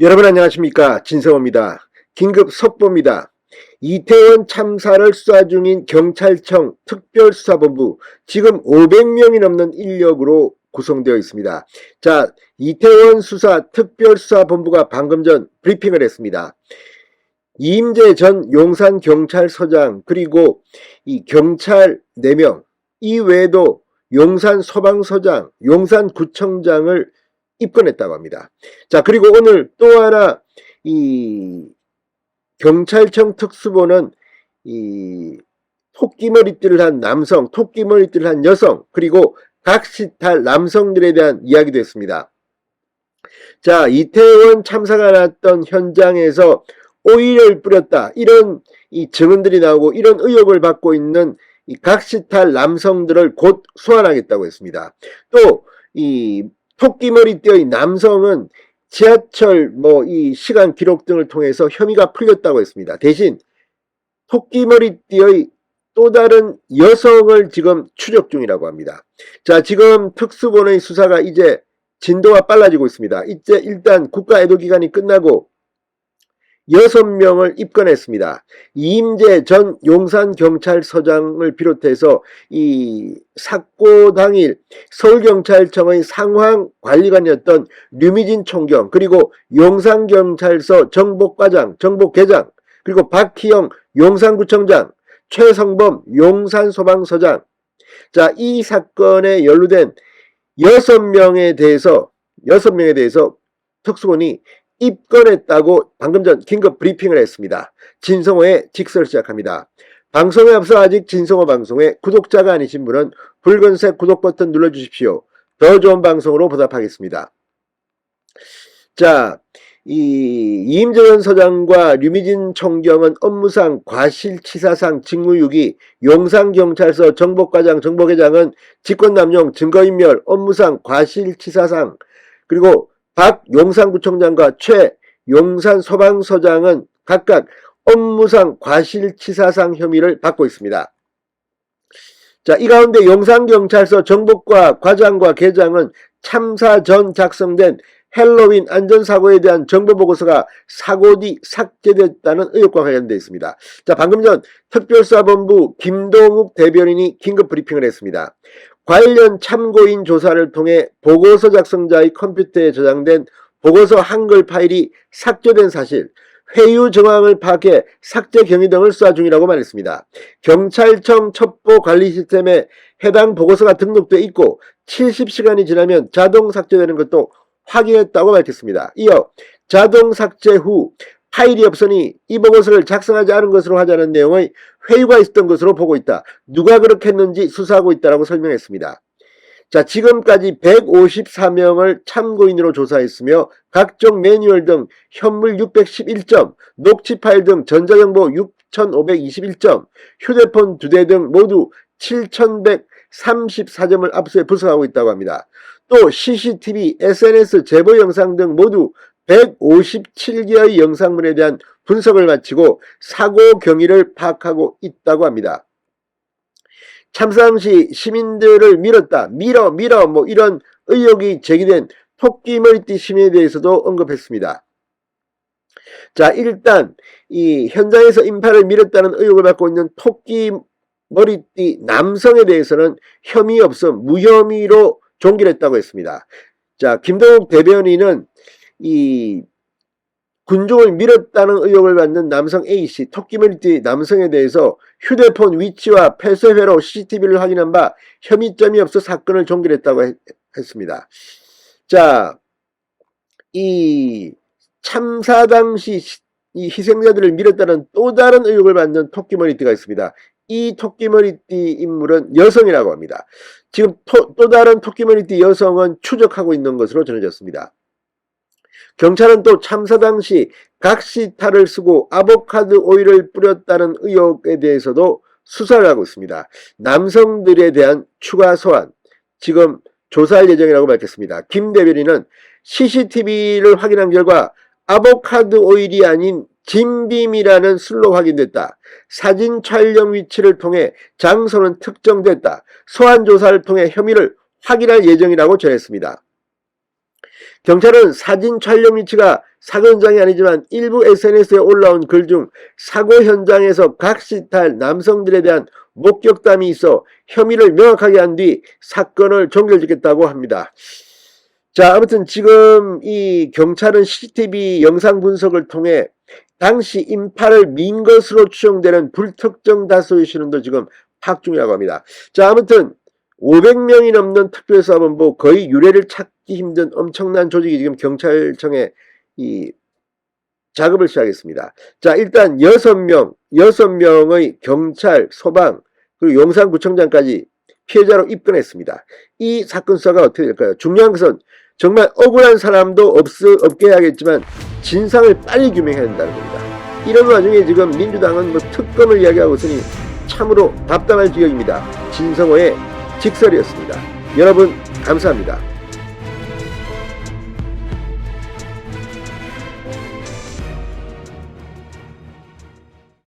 여러분 안녕하십니까, 진성호입니다. 긴급 속보입니다. 이태원 참사를 수사 중인 경찰청 특별수사본부, 지금 500명이 넘는 인력으로 구성되어 있습니다. 자, 이태원 수사 특별수사본부가 방금 전 브리핑을 했습니다. 이임재 전 용산경찰서장, 그리고 이 경찰 4명, 이 외에도 용산소방서장, 용산구청장을 입건했다고 합니다. 자, 그리고 오늘 또 하나 이 경찰청 특수본은 이 토끼머리띠를 한 남성, 토끼머리띠를 한 여성, 그리고 각시탈 남성들에 대한 이야기도 했습니다. 자, 이태원 참사가 났던 현장에서 오일을 뿌렸다, 이런 이 증언들이 나오고 이런 의혹을 받고 있는 이 각시탈 남성들을 곧 소환하겠다고 했습니다. 또 이 토끼머리띠의 남성은 지하철 이 시간 기록 등을 통해서 혐의가 풀렸다고 했습니다. 대신 토끼머리띠의 또 다른 여성을 지금 추적 중이라고 합니다. 자, 지금 특수본의 수사가 이제 진도가 빨라지고 있습니다. 이제 일단 국가애도기간이 끝나고 6명을 입건했습니다. 이임재 전 용산경찰서장을 비롯해서 이 사고 당일 서울경찰청의 상황관리관이었던 류미진 총경, 그리고 용산경찰서 정보과장, 정보계장, 그리고 박희영 용산구청장, 최성범 용산소방서장. 자, 이 사건에 연루된 6명에 대해서 특수본이 입건했다고 방금 전 긴급 브리핑을 했습니다. 진성호의 직설 시작합니다. 방송에 앞서 아직 진성호 방송에 구독자가 아니신 분은 붉은색 구독 버튼 눌러주십시오. 더 좋은 방송으로 보답하겠습니다. 자, 이임재 전 서장과 류미진 총경은 업무상 과실치사상 직무유기, 용산경찰서 정보과장, 정보계장은 직권남용, 증거인멸, 업무상 과실치사상, 그리고 박 용산구청장과 최 용산소방서장은 각각 업무상 과실치사상 혐의를 받고 있습니다. 자, 이 가운데 용산경찰서 정보과 과장과 계장은 참사 전 작성된 헬로윈 안전사고에 대한 정보보고서가 사고 뒤 삭제됐다는 의혹과 관련되어 있습니다. 자, 방금 전 특별수사본부 김동욱 대변인이 긴급 브리핑을 했습니다. 관련 참고인 조사를 통해 보고서 작성자의 컴퓨터에 저장된 보고서 한글 파일이 삭제된 사실, 회유 정황을 파악해 삭제 경위 등을 수사 중이라고 말했습니다. 경찰청 첩보 관리 시스템에 해당 보고서가 등록돼 있고 70시간이 지나면 자동 삭제되는 것도 확인했다고 밝혔습니다. 이어 자동 삭제 후 파일이 없으니 이 보고서를 작성하지 않은 것으로 하자는 내용의 회유가 있었던 것으로 보고 있다. 누가 그렇게 했는지 수사하고 있다고 설명했습니다. 자, 지금까지 154명을 참고인으로 조사했으며 각종 매뉴얼 등 현물 611점, 녹취 파일 등 전자정보 6,521점, 휴대폰 2대 등 모두 7,134점을 압수해 분석하고 있다고 합니다. 또 CCTV, SNS, 제보 영상 등 모두 157개의 영상물에 대한 분석을 마치고 사고 경위를 파악하고 있다고 합니다. 참사 당시 시민들을 밀었다, 밀어 이런 의혹이 제기된 토끼머리띠 시민에 대해서도 언급했습니다. 자, 일단 이 현장에서 인파를 밀었다는 의혹을 받고 있는 토끼머리띠 남성에 대해서는 혐의 없음, 무혐의로 종결했다고 했습니다. 자, 김동욱 대변인은 이 군중을 밀었다는 의혹을 받는 남성 A씨, 토끼머리띠 남성에 대해서 휴대폰 위치와 폐쇄회로 CCTV를 확인한 바 혐의점이 없어 사건을 종결했다고 했습니다. 자, 이 참사 당시 이 희생자들을 밀었다는 또 다른 의혹을 받는 토끼머리띠가 있습니다. 이 토끼머리띠 인물은 여성이라고 합니다. 지금 또 다른 토끼머리띠 여성은 추적하고 있는 것으로 전해졌습니다. 경찰은 또 참사 당시 각시탈을 쓰고 아보카도 오일을 뿌렸다는 의혹에 대해서도 수사를 하고 있습니다. 남성들에 대한 추가 소환 지금 조사할 예정이라고 밝혔습니다. 김 대변인은 CCTV를 확인한 결과 아보카도 오일이 아닌 진빔이라는 술로 확인됐다. 사진 촬영 위치를 통해 장소는 특정됐다. 소환 조사를 통해 혐의를 확인할 예정이라고 전했습니다. 경찰은 사진 촬영 위치가 사고 현장이 아니지만 일부 SNS에 올라온 글 중 사고 현장에서 각시탈 남성들에 대한 목격담이 있어 혐의를 명확하게 한 뒤 사건을 종결짓겠다고 합니다. 자, 아무튼 지금 이 경찰은 CCTV 영상 분석을 통해 당시 인파를 민 것으로 추정되는 불특정 다수의 신원도 지금 파악 중이라고 합니다. 자, 아무튼 500명이 넘는 특별수사본부, 거의 유례를 찾기 힘든 엄청난 조직이 지금 경찰청에 이 작업을 시작했습니다. 자, 일단 6명의 경찰, 소방, 그리고 용산구청장까지 피해자로 입건했습니다. 이 사건 수사가 어떻게 될까요? 중요한 것은 정말 억울한 사람도 없게 해야겠지만 진상을 빨리 규명해야 된다는 겁니다. 이런 와중에 지금 민주당은 뭐 특검을 이야기하고 있으니 참으로 답답할 지경입니다. 진성호의 직설이었습니다. 여러분 감사합니다.